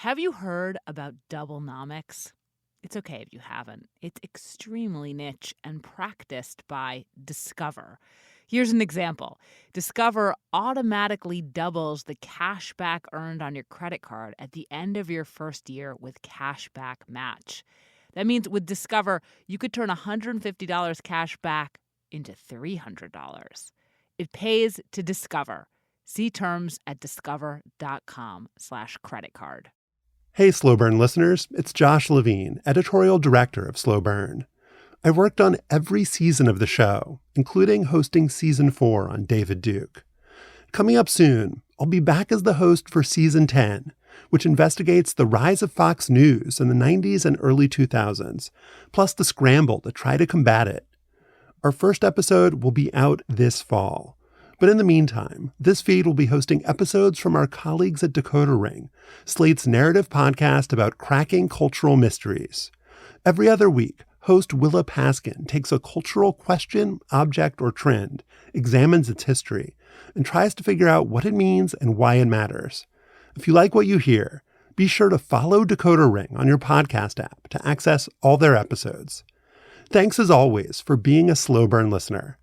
Have you heard about doublenomics? It's okay if you haven't. It's extremely niche and practiced by Discover. Here's an example. Discover automatically doubles the cash back earned on your credit card at the end of your first year with cash back match. That means with Discover, you could turn $150 cash back into $300. It pays to Discover. See terms at discover.com/creditcard. Hey, Slow Burn listeners, it's Josh Levine, editorial director of Slow Burn. I've worked on every season of the show, including hosting season 4 on David Duke. Coming up soon, I'll be back as the host for season 10, which investigates the rise of Fox News in the 90s and early 2000s, plus the scramble to try to combat it. Our first episode will be out this fall. But in the meantime, this feed will be hosting episodes from our colleagues at Decoder Ring, Slate's narrative podcast about cracking cultural mysteries. Every other week, host Willa Paskin takes a cultural question, object, or trend, examines its history, and tries to figure out what it means and why it matters. If you like what you hear, be sure to follow Decoder Ring on your podcast app to access all their episodes. Thanks as always for being a Slow Burn listener.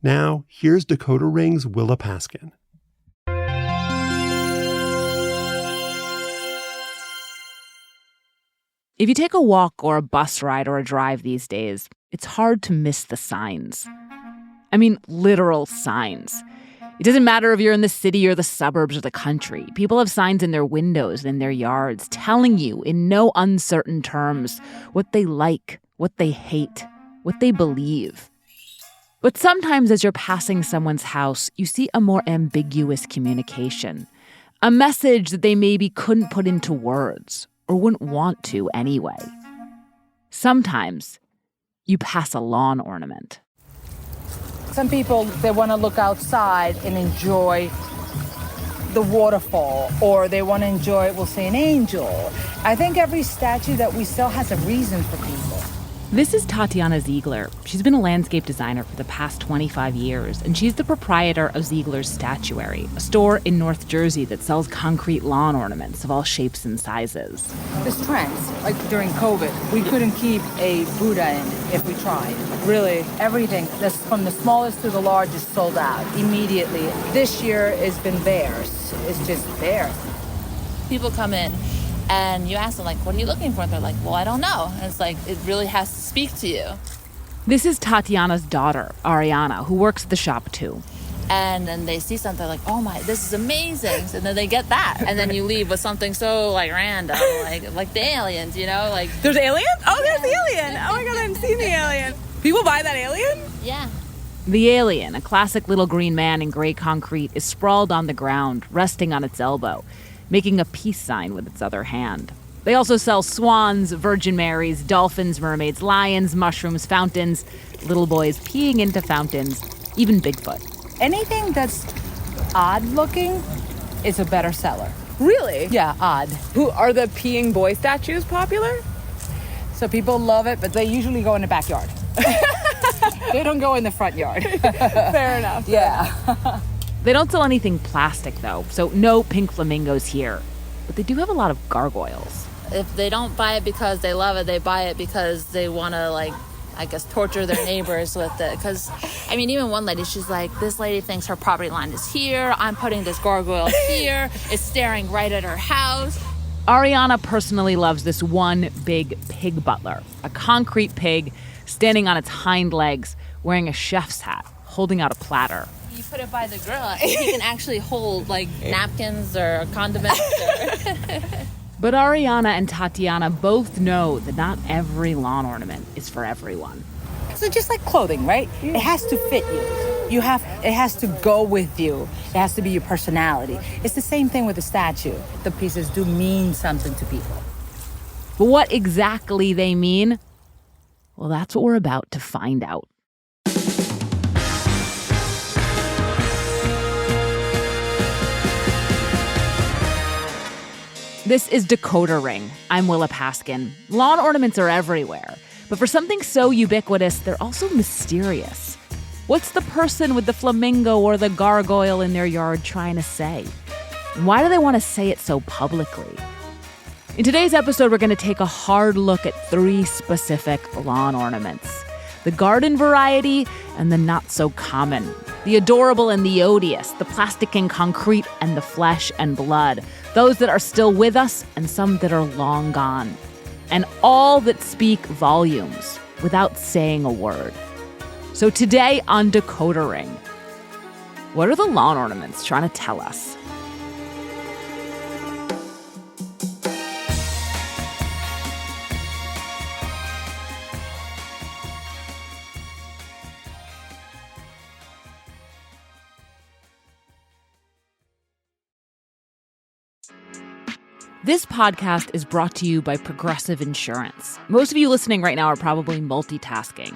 Now, here's Decoder Ring's Willa Paskin. If you take a walk or a bus ride or a drive these days, it's hard to miss the signs. I mean, literal signs. It doesn't matter if you're in the city or the suburbs or the country. People have signs in their windows and in their yards telling you in no uncertain terms what they like, what they hate, what they believe. But sometimes as you're passing someone's house, you see a more ambiguous communication, a message that they maybe couldn't put into words or wouldn't want to anyway. Sometimes you pass a lawn ornament. Some people, they want to look outside and enjoy the waterfall, or they want to enjoy, we'll say, an angel. I think every statue that we sell has a reason for people. This is Tatiana Ziegler. She's been a landscape designer for the past 25 years, and she's the proprietor of Ziegler's Statuary, a store in North Jersey that sells concrete lawn ornaments of all shapes and sizes. This trends, like during COVID, we couldn't keep a Buddha in if we tried. Really, everything that's from the smallest to the largest sold out immediately. This year has been bears. It's just bears. People come in and you ask them, like, what are you looking for? And they're like, well, I don't know. And it's like, it really has to speak to you. This is Tatiana's daughter, Ariana, who works at the shop too. And then they see something like, oh my, this is amazing. And then they get that. And then you leave with something so like random, like the aliens, you know? Like, there's aliens? Oh, there's the alien. Oh my God, I haven't seen the alien. People buy that alien? Yeah. The alien, a classic little green man in gray concrete, is sprawled on the ground, resting on its elbow, making a peace sign with its other hand. They also sell swans, Virgin Marys, dolphins, mermaids, lions, mushrooms, fountains, little boys peeing into fountains, even Bigfoot. Anything that's odd looking is a better seller. Really? Yeah, odd. Who are the peeing boy statues popular? So people love it, but they usually go in the backyard. They don't go in the front yard. Fair enough. Yeah. They don't sell anything plastic, though, so no pink flamingos here. But they do have a lot of gargoyles. If they don't buy it because they love it, they buy it because they want to, like, I guess, torture their neighbors with it. Because, I mean, even one lady, she's like, this lady thinks her property line is here. I'm putting this gargoyle here. It's staring right at her house. Ariana personally loves this one big pig butler, a concrete pig standing on its hind legs, wearing a chef's hat, holding out a platter. You put it by the grill, and you can actually hold, like, napkins or condiments. But Ariana and Tatiana both know that not every lawn ornament is for everyone. So just like clothing, right? It has to fit you. It has to go with you. It has to be your personality. It's the same thing with the statue. The pieces do mean something to people. But what exactly they mean? Well, that's what we're about to find out. This is Decoder Ring. I'm Willa Paskin. Lawn ornaments are everywhere, but for something so ubiquitous, they're also mysterious. What's the person with the flamingo or the gargoyle in their yard trying to say? And why do they want to say it so publicly? In today's episode, we're going to take a hard look at 3 specific lawn ornaments. The garden variety and the not-so-common. The adorable and the odious. The plastic and concrete and the flesh and blood. Those that are still with us and some that are long gone. And all that speak volumes without saying a word. So today on Decoder Ring, what are the lawn ornaments trying to tell us? This podcast is brought to you by Progressive Insurance. Most of you listening right now are probably multitasking.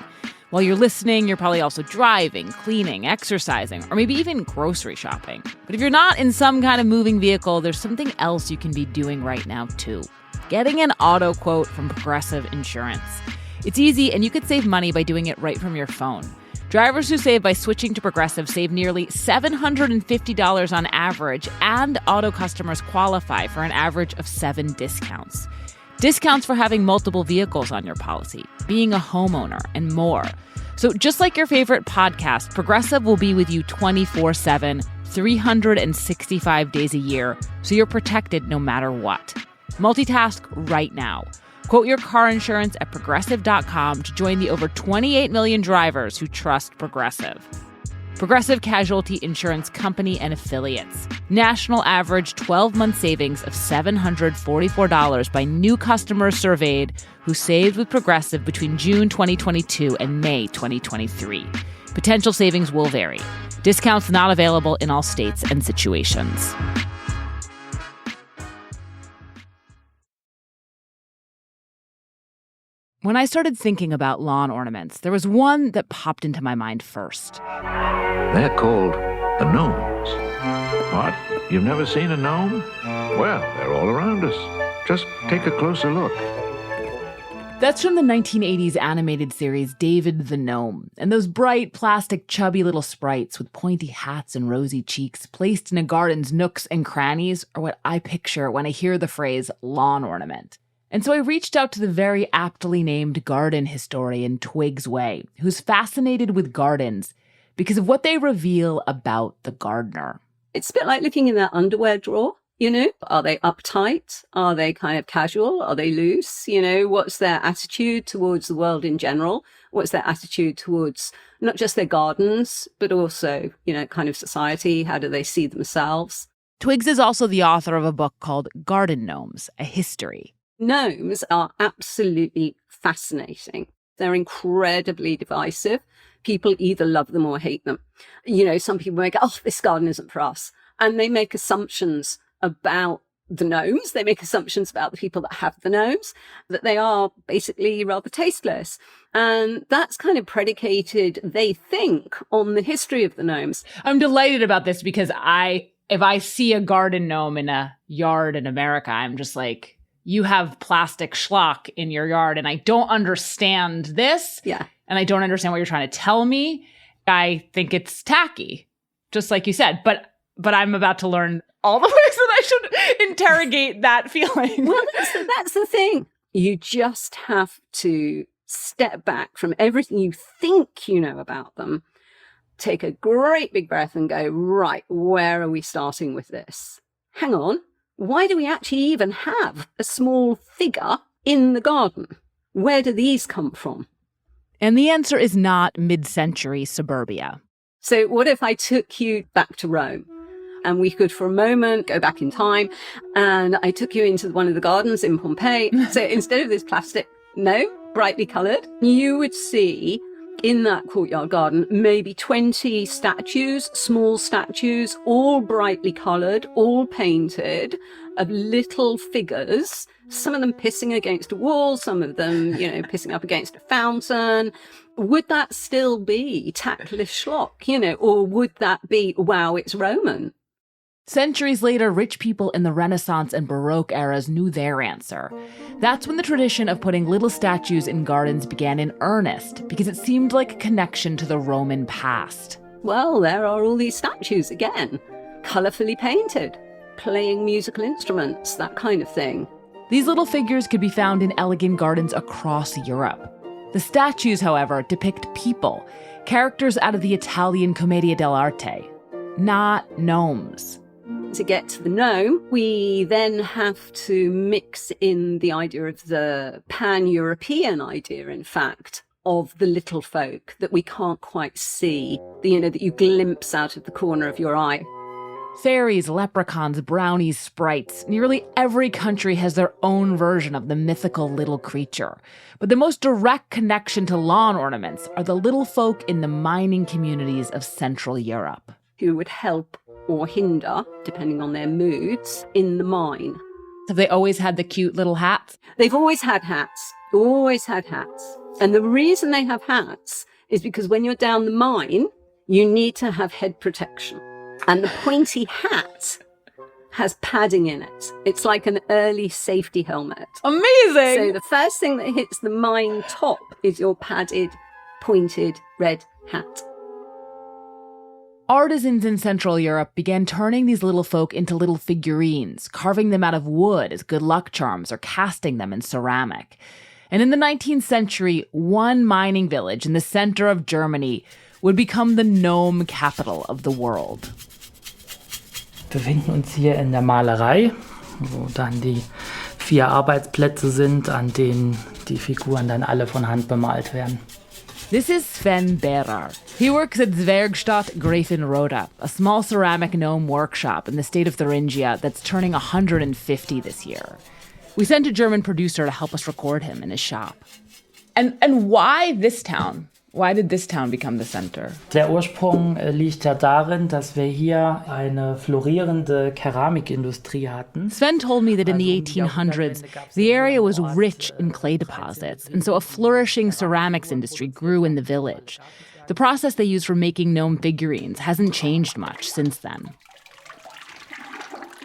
While you're listening, you're probably also driving, cleaning, exercising, or maybe even grocery shopping. But if you're not in some kind of moving vehicle, there's something else you can be doing right now, too. Getting an auto quote from Progressive Insurance. It's easy, and you could save money by doing it right from your phone. Drivers who save by switching to Progressive save nearly $750 on average, and auto customers qualify for an average of 7 discounts. Discounts for having multiple vehicles on your policy, being a homeowner, and more. So just like your favorite podcast, Progressive will be with you 24/7, 365 days a year, so you're protected no matter what. Multitask right now. Quote your car insurance at Progressive.com to join the over 28 million drivers who trust Progressive. Progressive Casualty Insurance Company and Affiliates. National average 12-month savings of $744 by new customers surveyed who saved with Progressive between June 2022 and May 2023. Potential savings will vary. Discounts not available in all states and situations. When I started thinking about lawn ornaments, there was one that popped into my mind first. They're called the gnomes. What? You've never seen a gnome? Well, they're all around us. Just take a closer look. That's from the 1980s animated series David the Gnome. And those bright, plastic, chubby little sprites with pointy hats and rosy cheeks placed in a garden's nooks and crannies are what I picture when I hear the phrase lawn ornament. And so I reached out to the very aptly named garden historian Twigs Way, who's fascinated with gardens because of what they reveal about the gardener. It's a bit like looking in their underwear drawer, you know? Are they uptight? Are they kind of casual? Are they loose? You know, what's their attitude towards the world in general? What's their attitude towards not just their gardens, but also, you know, kind of society? How do they see themselves? Twigs is also the author of a book called Garden Gnomes, A History. Gnomes are absolutely fascinating. They're incredibly divisive. People either love them or hate them. You know, some people may go, oh, this garden isn't for us. And they make assumptions about the gnomes. They make assumptions about the people that have the gnomes, that they are basically rather tasteless. And that's kind of predicated, they think, on the history of the gnomes. I'm delighted about this because if I see a garden gnome in a yard in America, I'm just like, you have plastic schlock in your yard and I don't understand this. Yeah. And I don't understand what you're trying to tell me. I think it's tacky, just like you said. But I'm about to learn all the ways that I should interrogate that feeling. Well, that's the thing. You just have to step back from everything you think you know about them, take a great big breath and go, right, where are we starting with this? Hang on. Why do we actually even have a small figure in the garden? Where do these come from? And the answer is not mid-century suburbia. So what if I took you back to Rome and we could for a moment go back in time and I took you into one of the gardens in Pompeii? So instead of this plastic, brightly coloured, you would see in that courtyard garden, maybe 20 statues, small statues, all brightly coloured, all painted, of little figures, some of them pissing against a wall, some of them, you know, pissing up against a fountain. Would that still be tactless schlock, you know, or would that be, wow, it's Roman? Centuries later, rich people in the Renaissance and Baroque eras knew their answer. That's when the tradition of putting little statues in gardens began in earnest, because it seemed like a connection to the Roman past. Well, there are all these statues again, colourfully painted, playing musical instruments, that kind of thing. These little figures could be found in elegant gardens across Europe. The statues, however, depict people, characters out of the Italian Commedia dell'arte, not gnomes. To get to the gnome, we then have to mix in the idea of the pan-European idea, in fact, of the little folk that we can't quite see, that you glimpse out of the corner of your eye. Fairies, leprechauns, brownies, sprites. Nearly every country has their own version of the mythical little creature. But the most direct connection to lawn ornaments are the little folk in the mining communities of Central Europe, who would help or hinder, depending on their moods, in the mine. Have they always had the cute little hats? They've always had hats. Always had hats. And the reason they have hats is because when you're down the mine, you need to have head protection. And the pointy hat has padding in it. It's like an early safety helmet. Amazing! So the first thing that hits the mine top is your padded, pointed red hat. Artisans in Central Europe began turning these little folk into little figurines, carving them out of wood as good luck charms or casting them in ceramic. And in the 19th century, one mining village in the center of Germany would become the gnome capital of the world. Wir befinden uns hier in der Malerei, wo dann die 4 Arbeitsplätze sind, an denen die Figuren dann alle von Hand bemalt werden. This is Sven Berrar. He works at Zwergstatt Gräfenroda, a small ceramic gnome workshop in the state of Thuringia that's turning 150 this year. We sent a German producer to help us record him in his shop. And why this town? Why did this town become the center? Der Ursprung liegt ja darin, dass wir hier eine florierende Keramikindustrie hatten. Sven told me that in the 1800s, the area was rich in clay deposits, and so a flourishing ceramics industry grew in the village. The process they use for making gnome figurines hasn't changed much since then.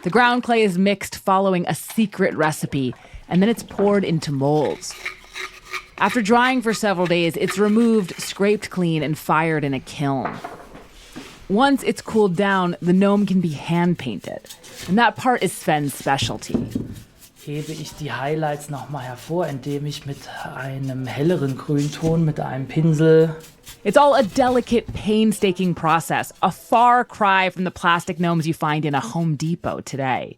The ground clay is mixed following a secret recipe, and then it's poured into molds. After drying for several days, it's removed, scraped clean, and fired in a kiln. Once it's cooled down, the gnome can be hand-painted. And that part is Sven's specialty. Hebe ich die Highlights nochmal hervor, indem ich mit einem helleren Grünton, mit einem Pinsel... It's all a delicate, painstaking process, a far cry from the plastic gnomes you find in a Home Depot today.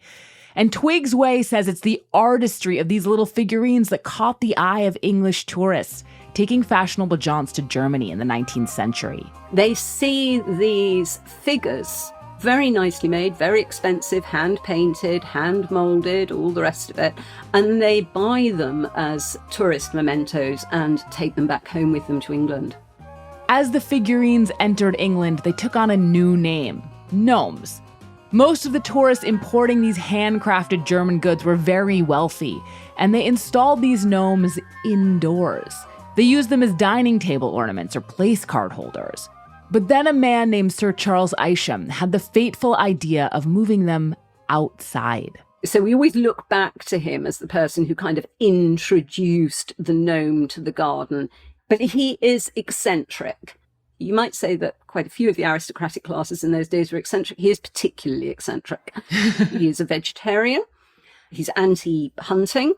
And Twigs Way says it's the artistry of these little figurines that caught the eye of English tourists, taking fashionable jaunts to Germany in the 19th century. They see these figures, very nicely made, very expensive, hand-painted, hand-molded, all the rest of it, and they buy them as tourist mementos and take them back home with them to England. As the figurines entered England, they took on a new name, gnomes. Most of the tourists importing these handcrafted German goods were very wealthy, and they installed these gnomes indoors. They used them as dining table ornaments or place card holders. But then a man named Sir Charles Isham had the fateful idea of moving them outside. So we always look back to him as the person who kind of introduced the gnome to the garden. But he is eccentric. You might say that quite a few of the aristocratic classes in those days were eccentric. He is particularly eccentric. He is a vegetarian. He's anti-hunting.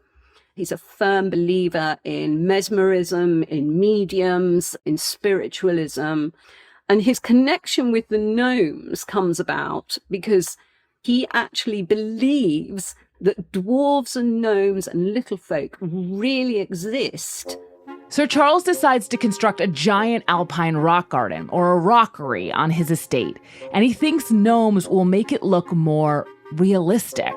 He's a firm believer in mesmerism, in mediums, in spiritualism. And his connection with the gnomes comes about because he actually believes that dwarves and gnomes and little folk really exist. Sir Charles decides to construct a giant alpine rock garden, or a rockery, on his estate, and he thinks gnomes will make it look more realistic.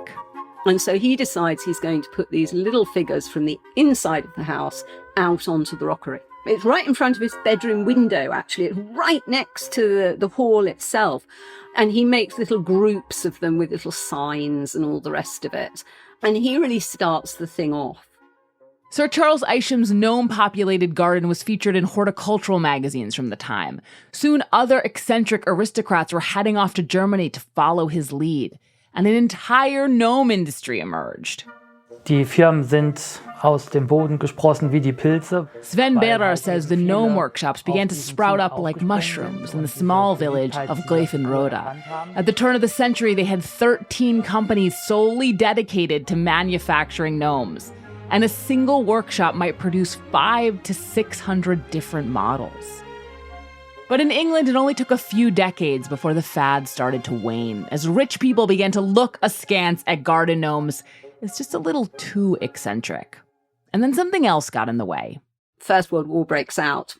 And so he decides he's going to put these little figures from the inside of the house out onto the rockery. It's right in front of his bedroom window, actually. It's right next to the hall itself. And he makes little groups of them with little signs and all the rest of it. And he really starts the thing off. Sir Charles Isham's gnome-populated garden was featured in horticultural magazines from the time. Soon other eccentric aristocrats were heading off to Germany to follow his lead, and an entire gnome industry emerged. Die Firmen sind aus dem Boden gesprossen wie die Pilze. Sven Berrar says the gnome workshops began to sprout up like mushrooms in the small village of Gräfenroda. At the turn of the century, they had 13 companies solely dedicated to manufacturing gnomes. And a single workshop might produce 500 to 600 different models. But in England, it only took a few decades before the fad started to wane, as rich people began to look askance at garden gnomes as just a little too eccentric. And then something else got in the way. First World War breaks out.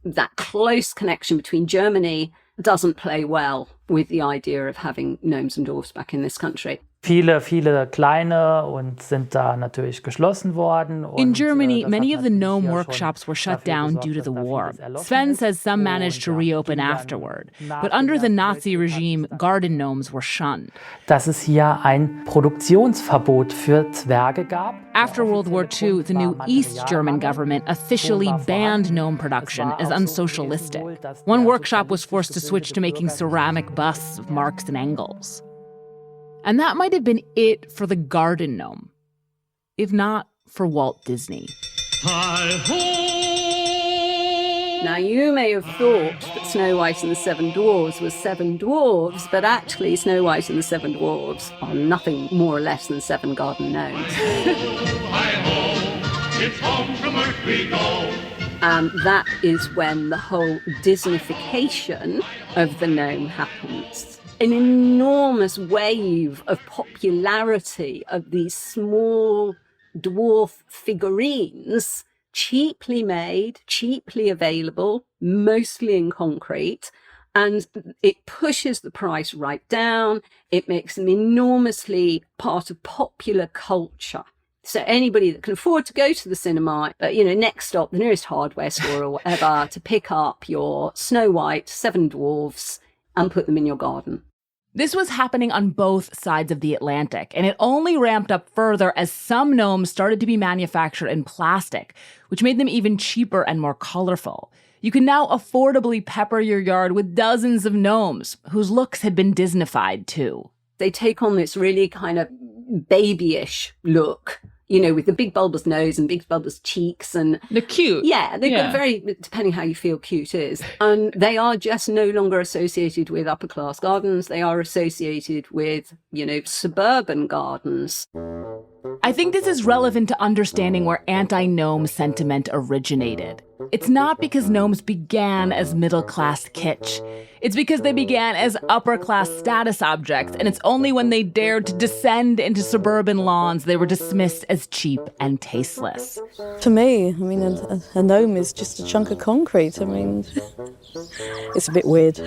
That close connection between Germany doesn't play well with the idea of having gnomes and dwarfs back in this country. Viele kleine und sind da natürlich geschlossen worden. In Germany, many of the gnome workshops were shut down due to the war. Sven says some managed to reopen afterward. But under the Nazi regime, garden gnomes were shunned. Dass es hier ein Produktionsverbot für Zwerge gab. After World War II, the new East German government officially banned gnome production as unsocialistic. One workshop was forced to switch to making ceramic busts of Marx and Engels. And that might have been it for the garden gnome, if not for Walt Disney. Now, you may have thought that Snow White and the Seven Dwarfs was seven dwarves, but actually Snow White and the Seven Dwarfs are nothing more or less than seven garden gnomes. It's home from earth we go. And that is when the whole Disneyfication of the gnome happens. An enormous wave of popularity of these small dwarf figurines, cheaply made, cheaply available, mostly in concrete, and it pushes the price right down. It makes them enormously part of popular culture. So anybody that can afford to go to the cinema, next stop, the nearest hardware store or whatever, to pick up your Snow White, Seven Dwarfs, and put them in your garden. This was happening on both sides of the Atlantic, and it only ramped up further as some gnomes started to be manufactured in plastic, which made them even cheaper and more colorful. You can now affordably pepper your yard with dozens of gnomes, whose looks had been Disneyfied too. They take on this really kind of babyish look, with the big bulbous nose and big bulbous cheeks. And they're cute. Yeah, they've got very, depending how you feel cute is. And they are just no longer associated with upper class gardens. They are associated with, suburban gardens. I think this is relevant to understanding where anti-gnome sentiment originated. It's not because gnomes began as middle-class kitsch. It's because they began as upper-class status objects, and it's only when they dared to descend into suburban lawns they were dismissed as cheap and tasteless. For me, a gnome is just a chunk of concrete. It's a bit weird.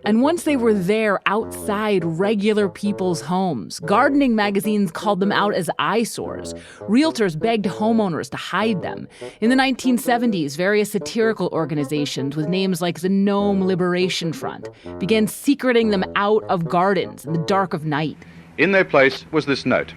And once they were there outside regular people's homes, gardening magazines called them out as eyesores. Realtors begged homeowners to hide them. In the 1970s, various satirical organizations with names like the Gnome Liberation Front began secreting them out of gardens in the dark of night. In their place was this note.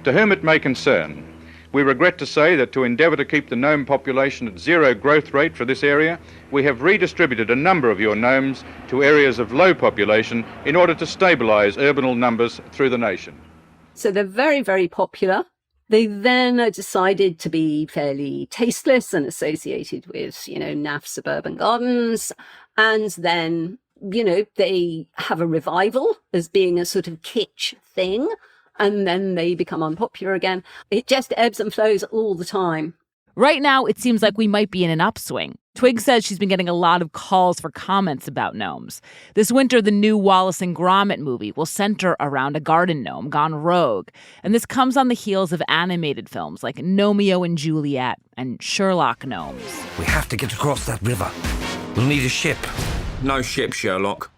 To whom it may concern, we regret to say that to endeavour to keep the gnome population at zero growth rate for this area, we have redistributed a number of your gnomes to areas of low population in order to stabilise urbanal numbers through the nation. So they're very, very popular. They then decided to be fairly tasteless and associated with, naff suburban gardens. And then, they have a revival as being a sort of kitsch thing. And then they become unpopular again. It just ebbs and flows all the time. Right now, it seems like we might be in an upswing. Twigs says she's been getting a lot of calls for comments about gnomes. This winter, the new Wallace and Gromit movie will center around a garden gnome gone rogue. And this comes on the heels of animated films like Gnomeo and Juliet and Sherlock Gnomes. We have to get across that river. We'll need a ship. No ship, Sherlock.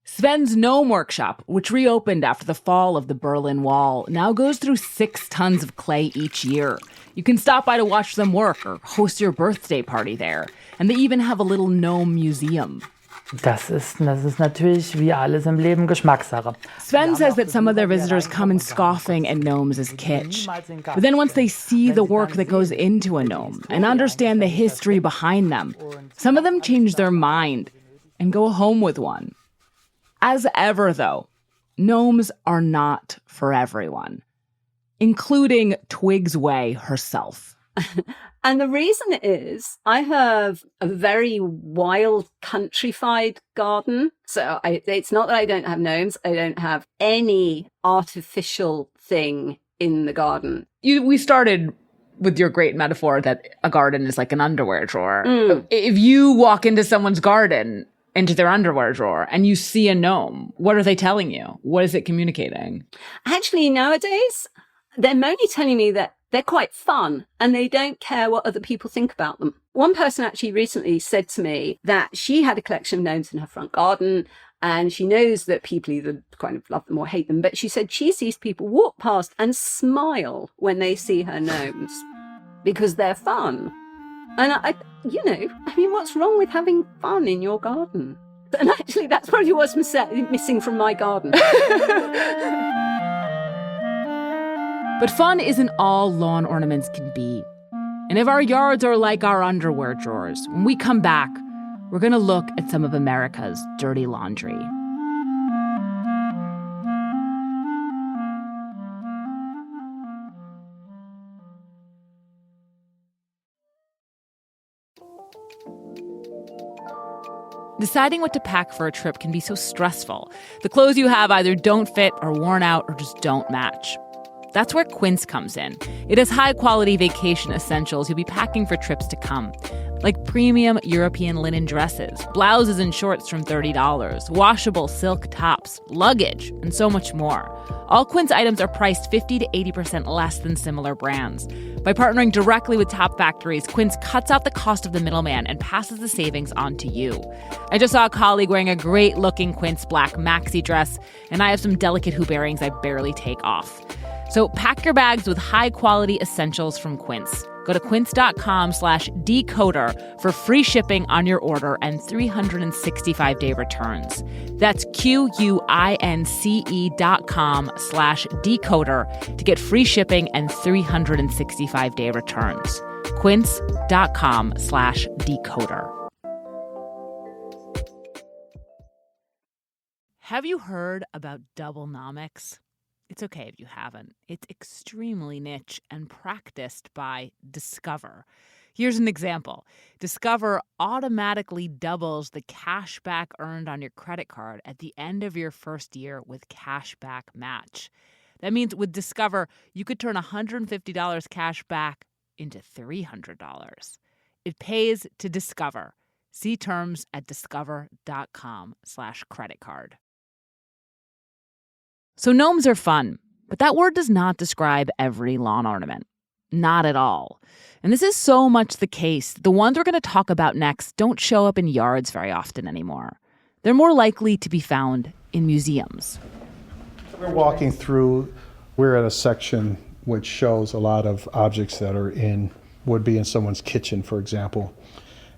Sven's Gnome Workshop, which reopened after the fall of the Berlin Wall, now goes through 6 tons of clay each year. You can stop by to watch them work or host your birthday party there. And they even have a little gnome museum. Das ist natürlich wie alles im Leben Geschmackssache. Sven says that some of their visitors come in scoffing at gnomes as kitsch. But then once they see the work that goes into a gnome and understand the history behind them, some of them change their mind and go home with one. As ever, though, gnomes are not for everyone. including Twigs Way herself. And the reason is I have a very wild countrified garden. So it's not that I don't have gnomes. I don't have any artificial thing in the garden. We started with your great metaphor that a garden is like an underwear drawer. If you walk into someone's garden, into their underwear drawer, and you see a gnome, what are they telling you? What is it communicating? Actually, nowadays, they're only telling me that they're quite fun and they don't care what other people think about them. One person actually recently said to me that she had a collection of gnomes in her front garden and she knows that people either kind of love them or hate them. But she said she sees people walk past and smile when they see her gnomes because they're fun. And what's wrong with having fun in your garden? And actually, that's probably what's missing from my garden. But fun isn't all lawn ornaments can be. And if our yards are like our underwear drawers, when we come back, we're going to look at some of America's dirty laundry. Deciding what to pack for a trip can be so stressful. The clothes you have either don't fit, are worn out, or just don't match. That's where Quince comes in. It has high-quality vacation essentials you'll be packing for trips to come, like premium European linen dresses, blouses and shorts from $30, washable silk tops, luggage, and so much more. All Quince items are priced 50 to 80% less than similar brands. By partnering directly with top factories, Quince cuts out the cost of the middleman and passes the savings on to you. I just saw a colleague wearing a great-looking Quince black maxi dress, and I have some delicate hoop earrings I barely take off. So pack your bags with high-quality essentials from Quince. Go to quince.com/decoder for free shipping on your order and 365-day returns. That's QUINCE.com/decoder to get free shipping and 365-day returns. Quince.com/decoder. Have you heard about doublenomics? It's okay if you haven't. It's extremely niche and practiced by Discover. Here's an example. Discover automatically doubles the cash back earned on your credit card at the end of your first year with cashback match. That means with Discover, you could turn $150 cash back into $300. It pays to Discover. See terms at discover.com/creditcard. So gnomes are fun, but that word does not describe every lawn ornament. Not at all. And this is so much the case. The ones we're going to talk about next don't show up in yards very often anymore. They're more likely to be found in museums. We're walking through, we're at a section which shows a lot of objects that would be in someone's kitchen, for example.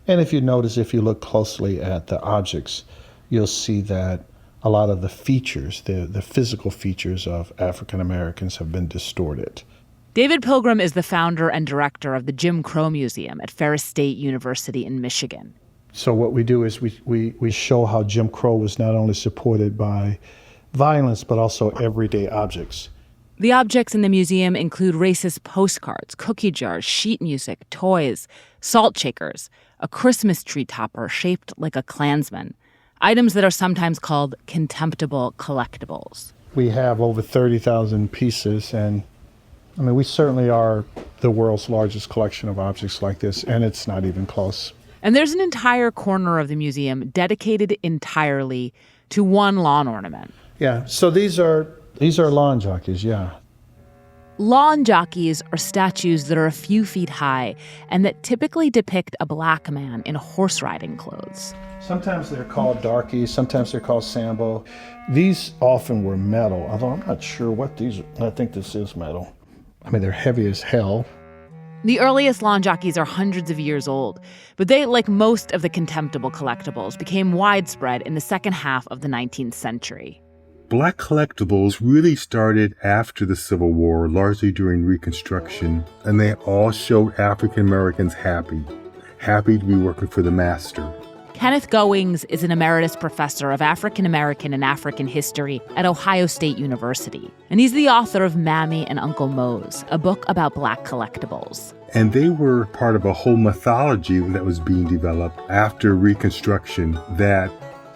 And if you notice, if you look closely at the objects, you'll see that a lot of the features, the physical features of African Americans have been distorted. David Pilgrim is the founder and director of the Jim Crow Museum at Ferris State University in Michigan. So what we do is we show how Jim Crow was not only supported by violence, but also everyday objects. The objects in the museum include racist postcards, cookie jars, sheet music, toys, salt shakers, a Christmas tree topper shaped like a Klansman, items that are sometimes called contemptible collectibles. We have over 30,000 pieces, and we certainly are the world's largest collection of objects like this, and it's not even close. And there's an entire corner of the museum dedicated entirely to one lawn ornament. Yeah, so these are lawn jockeys, yeah. Lawn jockeys are statues that are a few feet high and that typically depict a black man in horse riding clothes. Sometimes they're called darkies, sometimes they're called sambo. These often were metal, although I'm not sure what these are. I think this is metal. They're heavy as hell. The earliest lawn jockeys are hundreds of years old, but they, like most of the contemptible collectibles, became widespread in the second half of the 19th century. Black collectibles really started after the Civil War, largely during Reconstruction, and they all showed African Americans happy to be working for the master. Kenneth Goings is an emeritus professor of African American and African history at Ohio State University. And he's the author of Mammy and Uncle Mose, a book about Black collectibles. And they were part of a whole mythology that was being developed after Reconstruction, that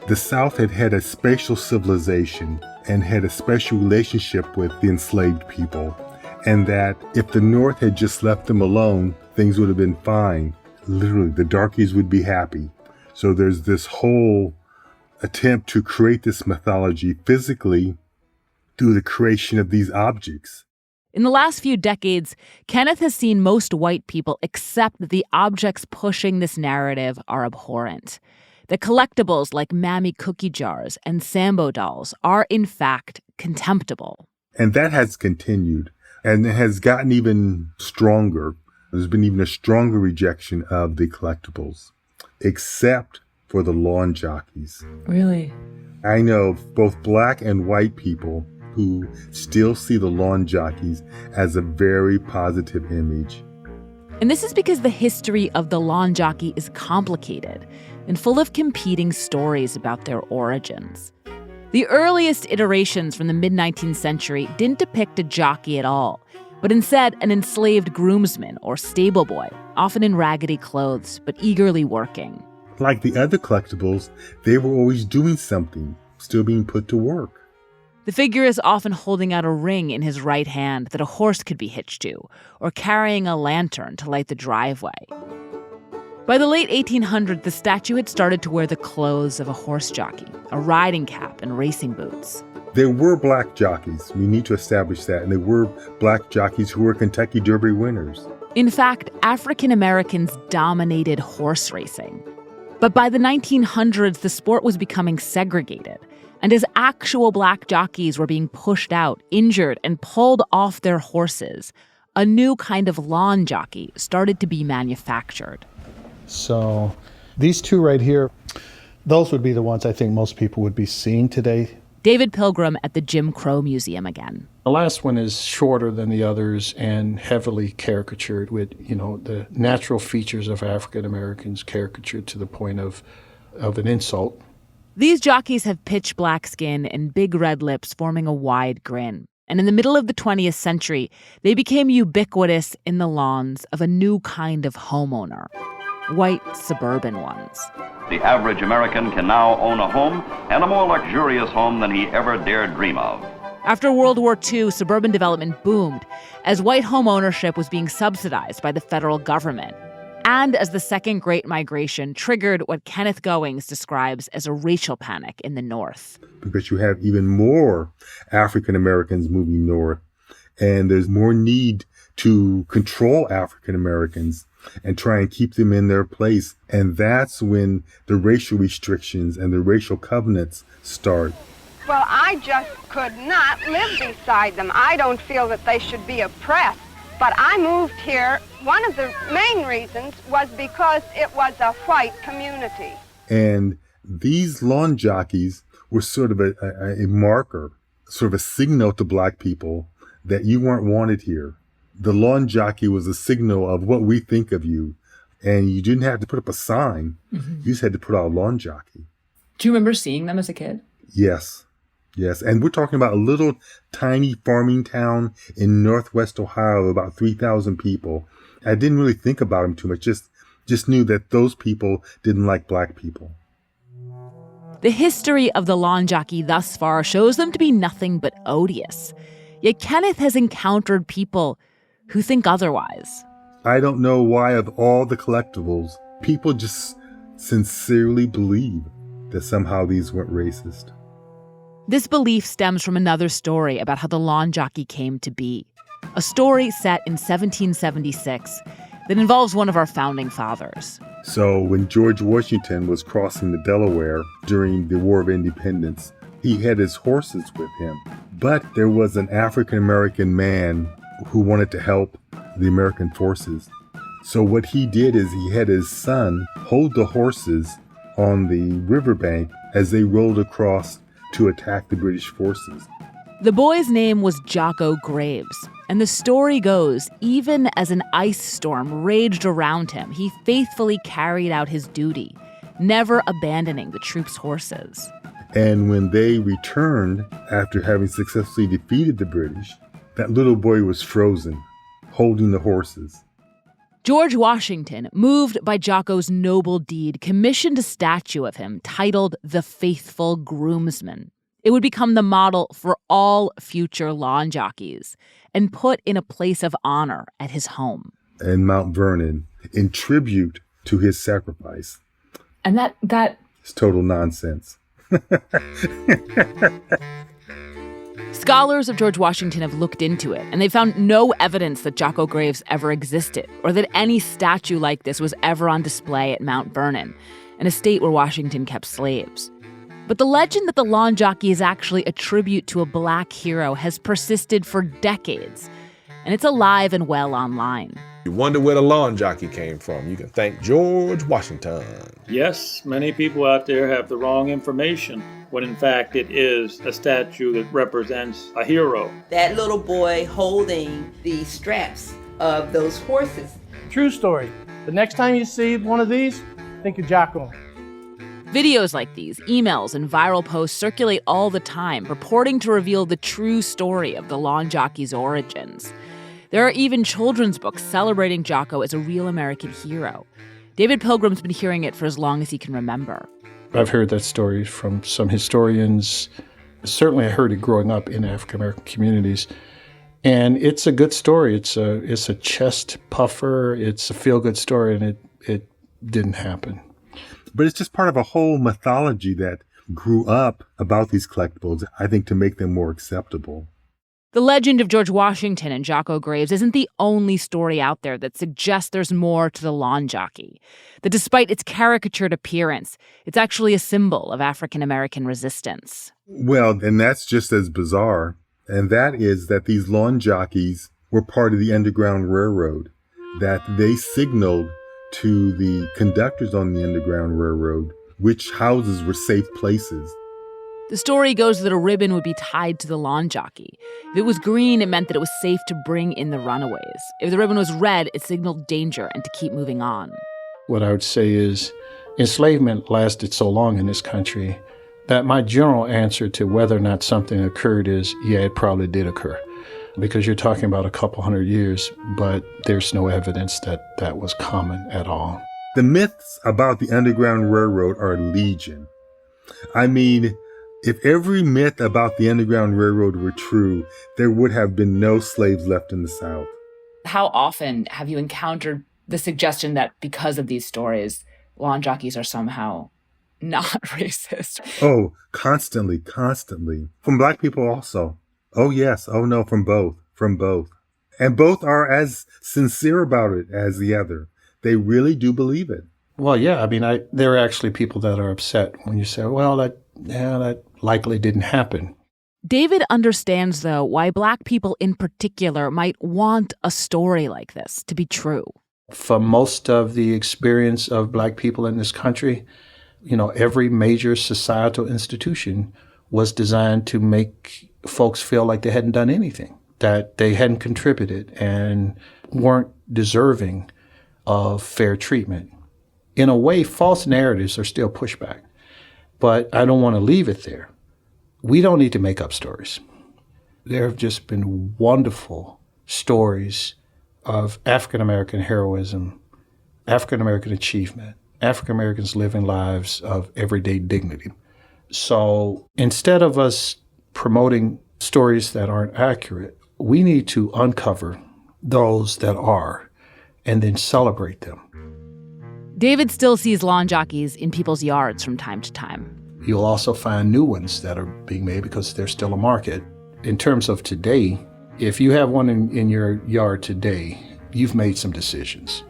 the South had had a spatial civilization and had a special relationship with the enslaved people. And that if the North had just left them alone, things would have been fine. Literally, the darkies would be happy. So there's this whole attempt to create this mythology physically through the creation of these objects. In the last few decades, Kenneth has seen most white people accept that the objects pushing this narrative are abhorrent. The collectibles like Mammy cookie jars and Sambo dolls are, in fact, contemptible. And that has continued and it has gotten even stronger. There's been even a stronger rejection of the collectibles, except for the lawn jockeys. Really? I know both black and white people who still see the lawn jockeys as a very positive image. And this is because the history of the lawn jockey is complicated and full of competing stories about their origins. The earliest iterations from the mid-19th century didn't depict a jockey at all, but instead an enslaved groomsman or stable boy, often in raggedy clothes, but eagerly working. Like the other collectibles, they were always doing something, still being put to work. The figure is often holding out a ring in his right hand that a horse could be hitched to, or carrying a lantern to light the driveway. By the late 1800s, the statue had started to wear the clothes of a horse jockey, a riding cap and racing boots. There were black jockeys. We need to establish that. And there were black jockeys who were Kentucky Derby winners. In fact, African Americans dominated horse racing. But by the 1900s, the sport was becoming segregated. And as actual black jockeys were being pushed out, injured, and pulled off their horses, a new kind of lawn jockey started to be manufactured. So these two right here, those would be the ones I think most people would be seeing today. David Pilgrim at the Jim Crow Museum again. The last one is shorter than the others and heavily caricatured with, the natural features of African Americans caricatured to the point of an insult. These jockeys have pitch black skin and big red lips forming a wide grin. And in the middle of the 20th century, they became ubiquitous in the lawns of a new kind of homeowner. White suburban ones. The average American can now own a home, and a more luxurious home than he ever dared dream of. After World War II, suburban development boomed as white home ownership was being subsidized by the federal government, and as the Second Great Migration triggered what Kenneth Goings describes as a racial panic in the North. Because you have even more African Americans moving north, and there's more need to control African Americans and try and keep them in their place. And that's when the racial restrictions and the racial covenants start. Well, I just could not live beside them. I don't feel that they should be oppressed. But I moved here. One of the main reasons was because it was a white community. And these lawn jockeys were sort of a marker, sort of a signal to black people that you weren't wanted here. The lawn jockey was a signal of what we think of you. And you didn't have to put up a sign. Mm-hmm. You just had to put out a lawn jockey. Do you remember seeing them as a kid? Yes. Yes. And we're talking about a little tiny farming town in northwest Ohio, about 3,000 people. I didn't really think about them too much. Just knew that those people didn't like black people. The history of the lawn jockey thus far shows them to be nothing but odious. Yet Kenneth has encountered people who think otherwise. I don't know why of all the collectibles, people just sincerely believe that somehow these weren't racist. This belief stems from another story about how the lawn jockey came to be. A story set in 1776 that involves one of our founding fathers. So when George Washington was crossing the Delaware during the War of Independence, he had his horses with him. But there was an African-American man who wanted to help the American forces. So what he did is he had his son hold the horses on the riverbank as they rolled across to attack the British forces. The boy's name was Jocko Graves, and the story goes, even as an ice storm raged around him, he faithfully carried out his duty, never abandoning the troops' horses. And when they returned after having successfully defeated the British, that little boy was frozen, holding the horses. George Washington, moved by Jocko's noble deed, commissioned a statue of him titled The Faithful Groomsman. It would become the model for all future lawn jockeys and put in a place of honor at his home. In Mount Vernon, in tribute to his sacrifice. And that It's total nonsense. Scholars of George Washington have looked into it, and they found no evidence that Jocko graves ever existed or that any statue like this was ever on display at Mount Vernon, an estate where Washington kept slaves. But the legend that the lawn jockey is actually a tribute to a black hero has persisted for decades, and it's alive and well online. You wonder where the lawn jockey came from. You can thank George Washington. Yes, many people out there have the wrong information, when in fact it is a statue that represents a hero. That little boy holding the straps of those horses. True story. The next time you see one of these, think of Jocko. Videos like these, emails, and viral posts circulate all the time, purporting to reveal the true story of the lawn jockey's origins. There are even children's books celebrating Jocko as a real American hero. David Pilgrim's been hearing it for as long as he can remember. I've heard that story from some historians. Certainly I heard it growing up in African-American communities. And it's a good story. It's a chest puffer. It's a feel-good story, and it didn't happen. But it's just part of a whole mythology that grew up about these collectibles, I think, to make them more acceptable. The legend of George Washington and Jocko graves isn't the only story out there that suggests there's more to the lawn jockey. That despite its caricatured appearance, it's actually a symbol of African-American resistance. Well, and that's just as bizarre. And that is that these lawn jockeys were part of the Underground Railroad, that they signaled to the conductors on the Underground Railroad which houses were safe places. The story goes that a ribbon would be tied to the lawn jockey. If it was green, it meant that it was safe to bring in the runaways. If the ribbon was red, it signaled danger and to keep moving on. What I would say is enslavement lasted so long in this country that my general answer to whether or not something occurred is, yeah, it probably did occur. Because you're talking about a couple hundred years, but there's no evidence that that was common at all. The myths about the Underground Railroad are legion. I mean, if every myth about the Underground Railroad were true, there would have been no slaves left in the South. How often have you encountered the suggestion that because of these stories, lawn jockeys are somehow not racist? Oh, constantly. From Black people also. Oh, yes. Oh, no, from both. And both are as sincere about it as the other. They really do believe it. Well, yeah. I mean, there are actually people that are upset when you say, well, that likely didn't happen. David understands, though, why Black people in particular might want a story like this to be true. For most of the experience of Black people in this country, every major societal institution was designed to make folks feel like they hadn't done anything, that they hadn't contributed and weren't deserving of fair treatment. In a way, false narratives are still pushback. But I don't want to leave it there. We don't need to make up stories. There have just been wonderful stories of African-American heroism, African-American achievement, African-Americans living lives of everyday dignity. So instead of us promoting stories that aren't accurate, we need to uncover those that are and then celebrate them. David still sees lawn jockeys in people's yards from time to time. You'll also find new ones that are being made because there's still a market. In terms of today, if you have one in your yard today, you've made some decisions.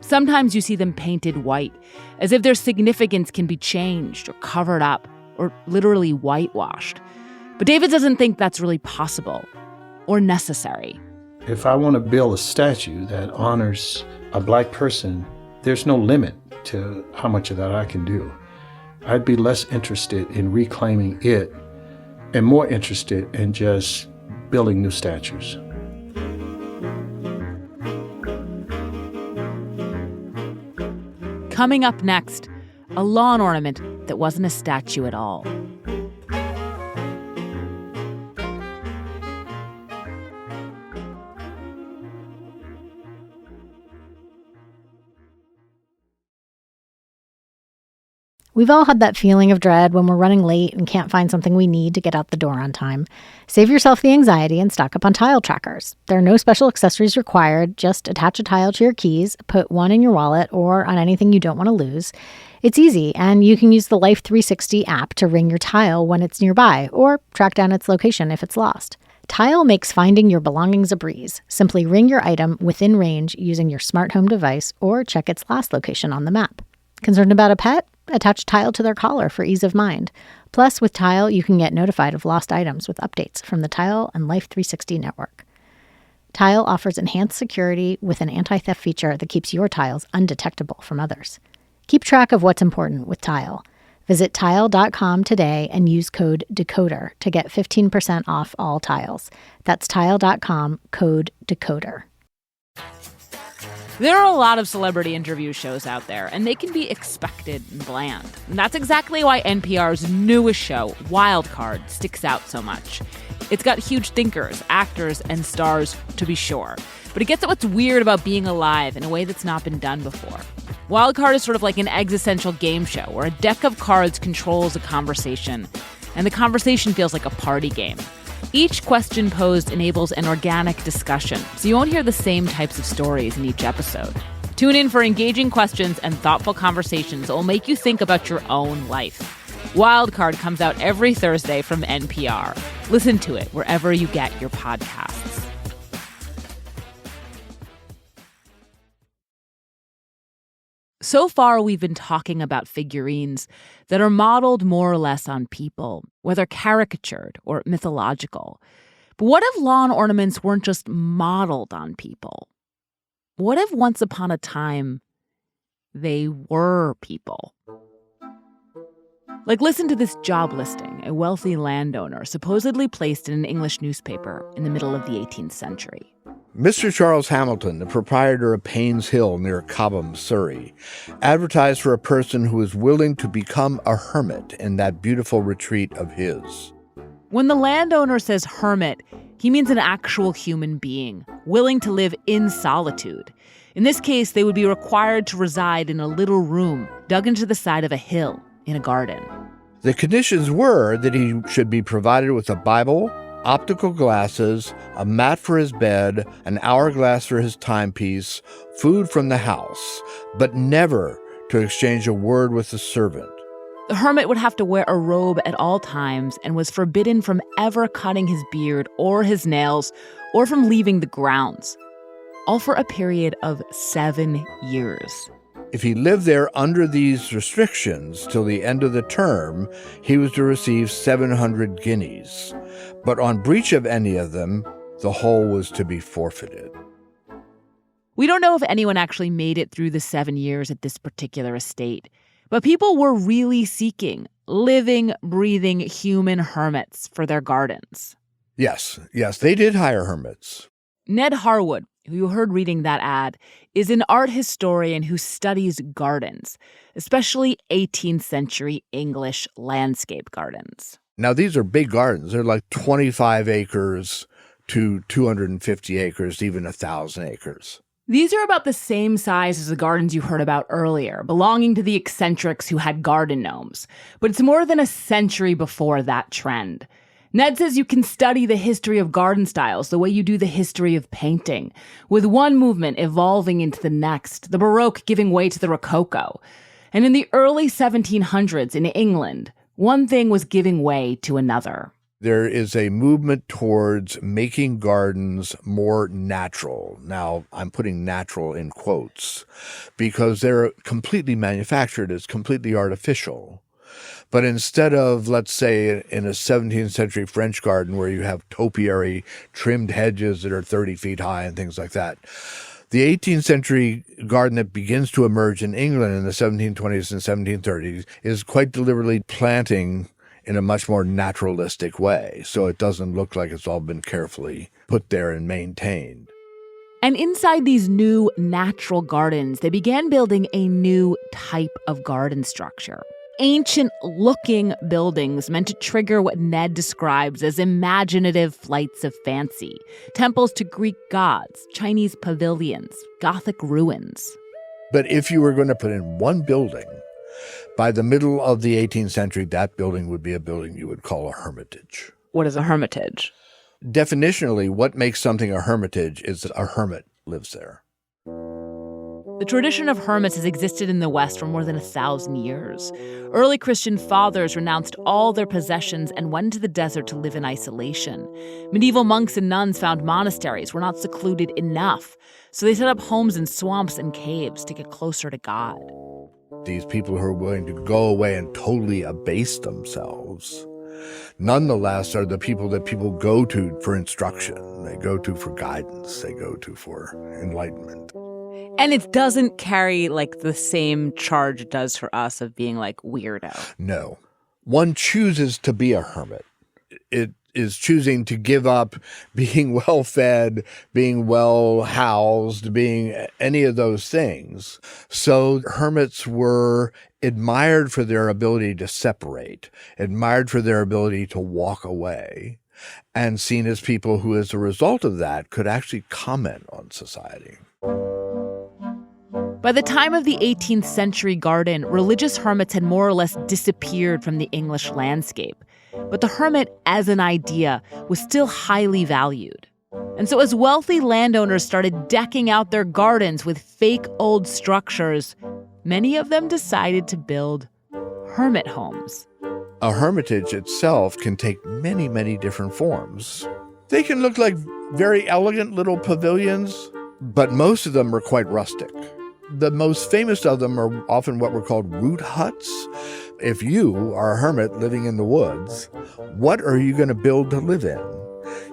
Sometimes you see them painted white, as if their significance can be changed or covered up or literally whitewashed. But David doesn't think that's really possible or necessary. If I want to build a statue that honors a Black person, there's no limit to how much of that I can do. I'd be less interested in reclaiming it and more interested in just building new statues. Coming up next, a lawn ornament that wasn't a statue at all. We've all had that feeling of dread when we're running late and can't find something we need to get out the door on time. Save yourself the anxiety and stock up on tile trackers. There are no special accessories required. Just attach a tile to your keys, put one in your wallet or on anything you don't want to lose. It's easy, and you can use the Life 360 app to ring your tile when it's nearby or track down its location if it's lost. Tile makes finding your belongings a breeze. Simply ring your item within range using your smart home device or check its last location on the map. Concerned about a pet? Attach Tile to their collar for ease of mind. Plus, with Tile, you can get notified of lost items with updates from the Tile and Life 360 network. Tile offers enhanced security with an anti-theft feature that keeps your tiles undetectable from others. Keep track of what's important with Tile. Visit tile.com today and use code DECODER to get 15% off all tiles. That's tile.com, code DECODER. There are a lot of celebrity interview shows out there, and they can be expected and bland. And that's exactly why NPR's newest show, Wild Card, sticks out so much. It's got huge thinkers, actors, and stars, to be sure. But it gets at what's weird about being alive in a way that's not been done before. Wild Card is sort of like an existential game show where a deck of cards controls a conversation, and the conversation feels like a party game. Each question posed enables an organic discussion, so you won't hear the same types of stories in each episode. Tune in for engaging questions and thoughtful conversations that will make you think about your own life. Wild Card comes out every Thursday from NPR. Listen to it wherever you get your podcasts. So far, we've been talking about figurines that are modeled more or less on people, whether caricatured or mythological. But what if lawn ornaments weren't just modeled on people? What if once upon a time they were people? Like, listen to this job listing a wealthy landowner supposedly placed in an English newspaper in the middle of the 18th century. Mr. Charles Hamilton, the proprietor of Payne's Hill near Cobham, Surrey, advertised for a person who is willing to become a hermit in that beautiful retreat of his. When the landowner says hermit, he means an actual human being, willing to live in solitude. In this case, they would be required to reside in a little room dug into the side of a hill in a garden. The conditions were that he should be provided with a Bible, optical glasses, a mat for his bed, an hourglass for his timepiece, food from the house, but never to exchange a word with the servant. The hermit would have to wear a robe at all times and was forbidden from ever cutting his beard or his nails or from leaving the grounds, all for a period of 7 years. If he lived there under these restrictions till the end of the term, he was to receive 700 guineas. But on breach of any of them, the whole was to be forfeited. We don't know if anyone actually made it through the 7 years at this particular estate, but people were really seeking living, breathing human hermits for their gardens. Yes, they did hire hermits. Ned Harwood, who you heard reading that ad, is an art historian who studies gardens, especially 18th century English landscape gardens. Now, these are big gardens. They're like 25 acres to 250 acres, even 1,000 acres. These are about the same size as the gardens you heard about earlier, belonging to the eccentrics who had garden gnomes. But it's more than a century before that trend. Ned says you can study the history of garden styles the way you do the history of painting, with one movement evolving into the next, the Baroque giving way to the Rococo. And in the early 1700s in England, one thing was giving way to another. There is a movement towards making gardens more natural. Now, I'm putting natural in quotes because they're completely manufactured. It's completely artificial. But instead of, let's say, in a 17th century French garden where you have topiary trimmed hedges that are 30 feet high and things like that, the 18th century garden that begins to emerge in England in the 1720s and 1730s is quite deliberately planting in a much more naturalistic way, so it doesn't look like it's all been carefully put there and maintained. And inside these new natural gardens, they began building a new type of garden structure. Ancient-looking buildings meant to trigger what Ned describes as imaginative flights of fancy. Temples to Greek gods, Chinese pavilions, Gothic ruins. But if you were going to put in one building, by the middle of the 18th century, that building would be a building you would call a hermitage. What is a hermitage? Definitionally, what makes something a hermitage is that a hermit lives there. The tradition of hermits has existed in the West for more than 1,000 years. Early Christian fathers renounced all their possessions and went into the desert to live in isolation. Medieval monks and nuns found monasteries were not secluded enough, so they set up homes in swamps and caves to get closer to God. These people who are willing to go away and totally abase themselves, nonetheless, are the people that people go to for instruction. They go to for guidance. They go to for enlightenment. And it doesn't carry like the same charge it does for us of being like weirdo. No. One chooses to be a hermit. It is choosing to give up being well-fed, being well-housed, being any of those things. So hermits were admired for their ability to separate, admired for their ability to walk away, and seen as people who, as a result of that, could actually comment on society. By the time of the 18th century garden, religious hermits had more or less disappeared from the English landscape. But the hermit as an idea was still highly valued. And so as wealthy landowners started decking out their gardens with fake old structures, many of them decided to build hermit homes. A hermitage itself can take many, many different forms. They can look like very elegant little pavilions, but most of them are quite rustic. The most famous of them are often what were called root huts. If you are a hermit living in the woods, what are you going to build to live in?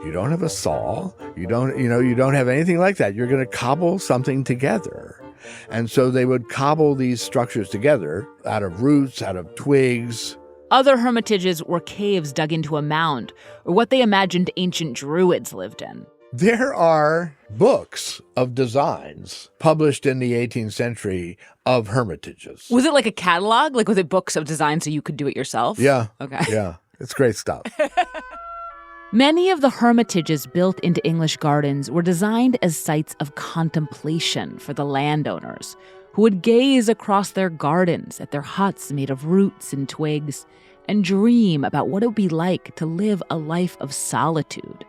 You don't have a saw. You don't have anything like that. You're going to cobble something together. And so they would cobble these structures together out of roots, out of twigs. Other hermitages were caves dug into a mound, or what they imagined ancient druids lived in. There are books of designs published in the 18th century of hermitages. Was it like a catalog? Like, was it books of design so you could do it yourself? Yeah. Okay. Yeah. It's great stuff. Many of the hermitages built into English gardens were designed as sites of contemplation for the landowners, who would gaze across their gardens at their huts made of roots and twigs and dream about what it would be like to live a life of solitude.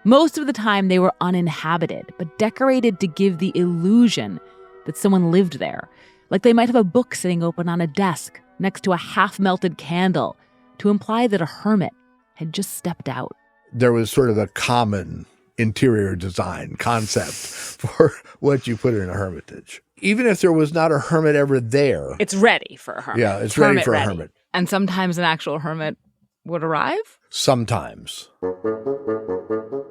Most of the time, they were uninhabited, but decorated to give the illusion that someone lived there, like they might have a book sitting open on a desk next to a half-melted candle to imply that a hermit had just stepped out. There was sort of a common interior design concept for what you put in a hermitage. Even if there was not a hermit ever there. It's ready for a hermit. Yeah, it's ready for a hermit. And sometimes an actual hermit would arrive? Sometimes.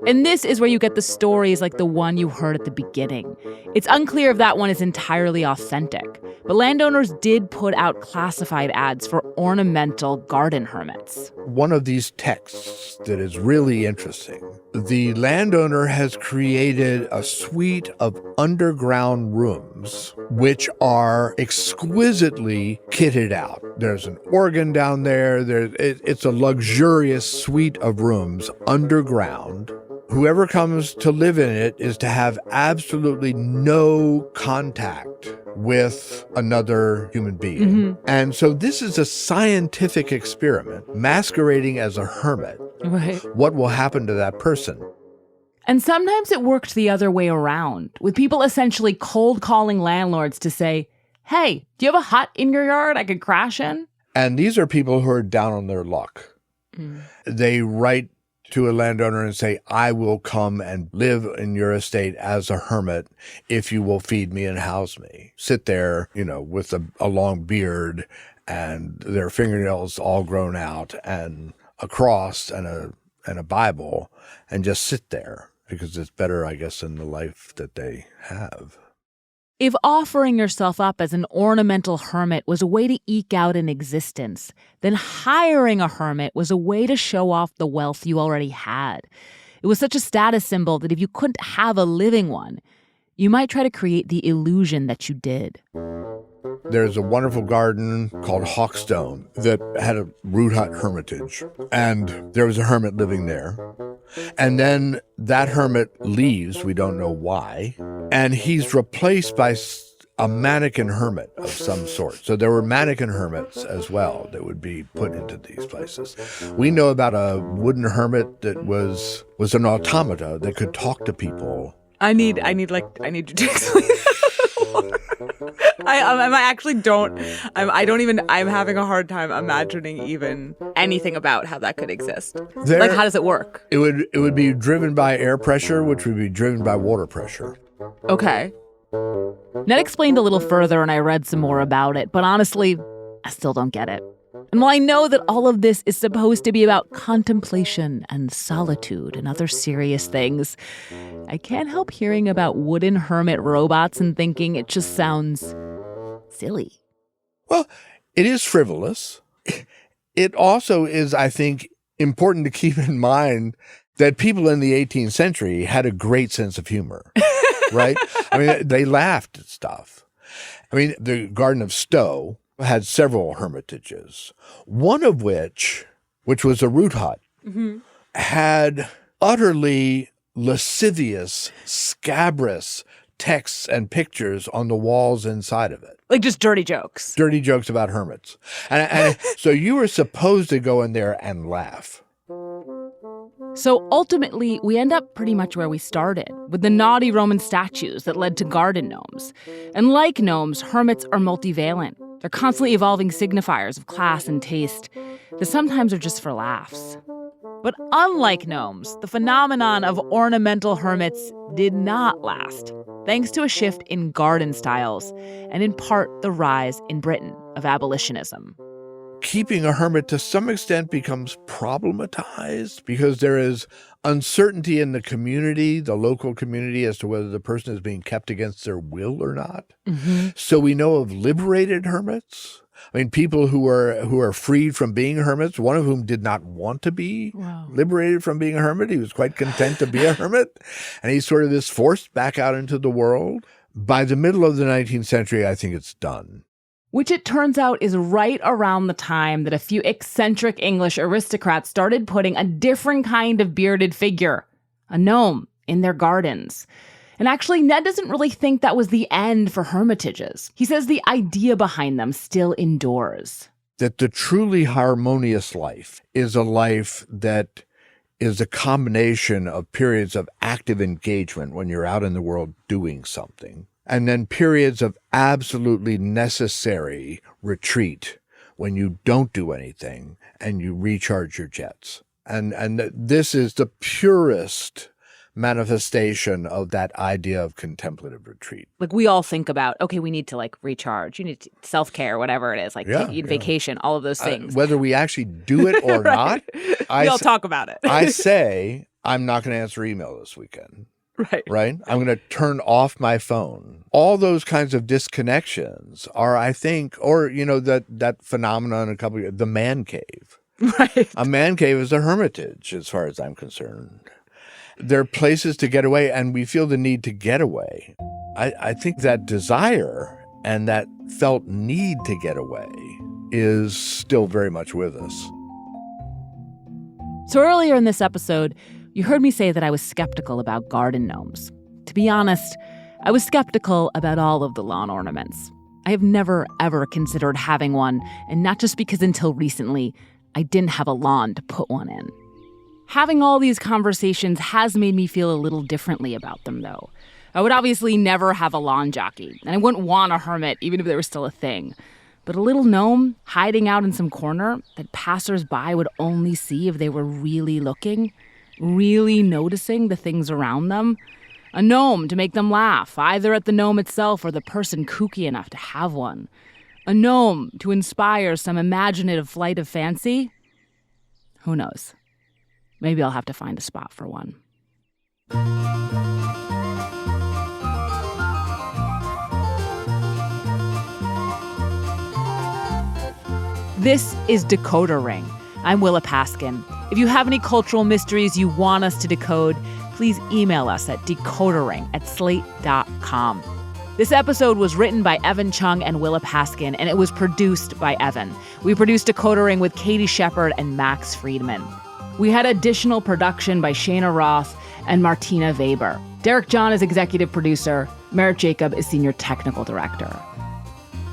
And this is where you get the stories like the one you heard at the beginning. It's unclear if that one is entirely authentic, but landowners did put out classified ads for ornamental garden hermits. One of these texts that is really interesting, the landowner has created a suite of underground rooms which are exquisitely kitted out. There's an organ down there. It's a luxurious suite of rooms underground. Whoever comes to live in it is to have absolutely no contact with another human being. Mm-hmm. And so this is a scientific experiment masquerading as a hermit. Right. What will happen to that person? And sometimes it worked the other way around, with people essentially cold calling landlords to say, hey, do you have a hut in your yard I could crash in? And these are people who are down on their luck. Mm. They write to a landowner and say, I will come and live in your estate as a hermit if you will feed me and house me. Sit there, with a long beard and their fingernails all grown out and a cross and a Bible and just sit there because it's better, I guess, than the life that they have. If offering yourself up as an ornamental hermit was a way to eke out an existence, then hiring a hermit was a way to show off the wealth you already had. It was such a status symbol that if you couldn't have a living one, you might try to create the illusion that you did. There's a wonderful garden called Hawkstone that had a root hut hermitage, and there was a hermit living there. And then that hermit leaves, we don't know why, and he's replaced by a mannequin hermit of some sort. So there were mannequin hermits as well that would be put into these places. We know about a wooden hermit that was an automata that could talk to people. I need you to explain that. I'm having a hard time imagining even anything about how that could exist. Like, how does it work? It would be driven by air pressure, which would be driven by water pressure. Okay. Ned explained a little further and I read some more about it, but honestly, I still don't get it. And while I know that all of this is supposed to be about contemplation and solitude and other serious things, I can't help hearing about wooden hermit robots and thinking it just sounds silly. Well, it is frivolous. It also is, I think, important to keep in mind that people in the 18th century had a great sense of humor, right? I mean, they laughed at stuff. I mean, the Garden of Stowe had several hermitages, one of which was a root hut, had utterly lascivious, scabrous texts and pictures on the walls inside of it. Like just dirty jokes. Dirty jokes about hermits. And so you were supposed to go in there and laugh. So ultimately, we end up pretty much where we started, with the naughty Roman statues that led to garden gnomes. And like gnomes, hermits are multivalent. They're constantly evolving signifiers of class and taste that sometimes are just for laughs. But unlike gnomes, the phenomenon of ornamental hermits did not last, thanks to a shift in garden styles, and in part the rise in Britain of abolitionism. Keeping a hermit to some extent becomes problematized because there is uncertainty in the community, the local community, as to whether the person is being kept against their will or not. So we know of liberated hermits. I mean, people who are freed from being hermits, one of whom did not want to be liberated from being a hermit. He was quite content to be a hermit. And he's sort of this forced back out into the world. By the middle of the 19th century, I think it's done. Which it turns out is right around the time that a few eccentric English aristocrats started putting a different kind of bearded figure, a gnome, in their gardens. And actually, Ned doesn't really think that was the end for hermitages. He says the idea behind them still endures. That the truly harmonious life is a life that is a combination of periods of active engagement when you're out in the world doing something, and then periods of absolutely necessary retreat when you don't do anything and you recharge your jets. And this is the purest manifestation of that idea of contemplative retreat. Like we all think about, okay, we need to like recharge, you need to self-care, whatever it is, like vacation, all of those things. Whether we actually do it or not. We all talk about it. I say, I'm not going to answer email this weekend. Right? I'm going to turn off my phone. All those kinds of disconnections are, I think, or, you know, that phenomenon the man cave. Right. A man cave is a hermitage, as far as I'm concerned. There are places to get away, and we feel the need to get away. I think that desire and that felt need to get away is still very much with us. So earlier in this episode, you heard me say that I was skeptical about garden gnomes. To be honest, I was skeptical about all of the lawn ornaments. I have never, ever considered having one, and not just because until recently, I didn't have a lawn to put one in. Having all these conversations has made me feel a little differently about them, though. I would obviously never have a lawn jockey, and I wouldn't want a hermit even if they were still a thing. But a little gnome hiding out in some corner that passersby would only see if they were really looking, really noticing the things around them. A gnome to make them laugh, either at the gnome itself or the person kooky enough to have one. A gnome to inspire some imaginative flight of fancy. Who knows? Maybe I'll have to find a spot for one. This is Decoder Ring. I'm Willa Paskin. If you have any cultural mysteries you want us to decode, please email us at decoderring@slate.com. This episode was written by Evan Chung and Willa Paskin, and it was produced by Evan. We produced Decoder Ring with Katie Shepard and Max Freedman. We had additional production by Cheyna Roth and Martina Weber. Derek John is executive producer. Merritt Jacob is senior technical director.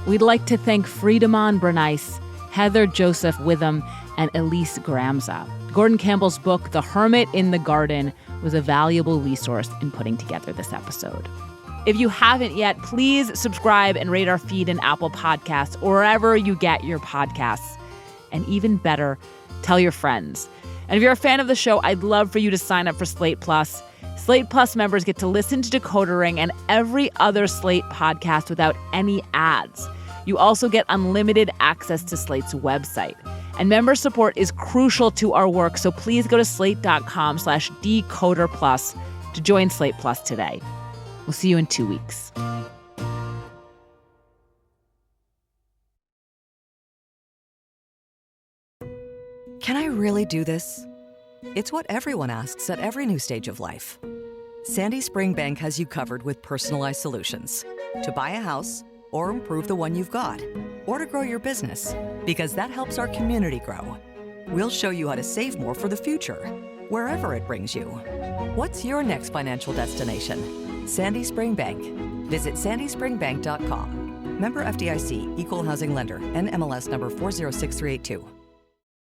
We'd like to thank Friedemann Bernice, Heather Joseph Witham, and Elise Gramza. Gordon Campbell's book, The Hermit in the Garden, was a valuable resource in putting together this episode. If you haven't yet, please subscribe and rate our feed in Apple Podcasts or wherever you get your podcasts. And even better, tell your friends. And if you're a fan of the show, I'd love for you to sign up for Slate Plus. Slate Plus members get to listen to Decoder Ring and every other Slate podcast without any ads. You also get unlimited access to Slate's website. And member support is crucial to our work, so please go to slate.com/decoderplus to join Slate Plus today. We'll see you in 2 weeks. Can I really do this? It's what everyone asks at every new stage of life. Sandy Spring Bank has you covered with personalized solutions to buy a house or improve the one you've got, or to grow your business, because that helps our community grow. We'll show you how to save more for the future, wherever it brings you. What's your next financial destination? Sandy Spring Bank. Visit sandyspringbank.com. Member FDIC, Equal Housing Lender, NMLS number 406382.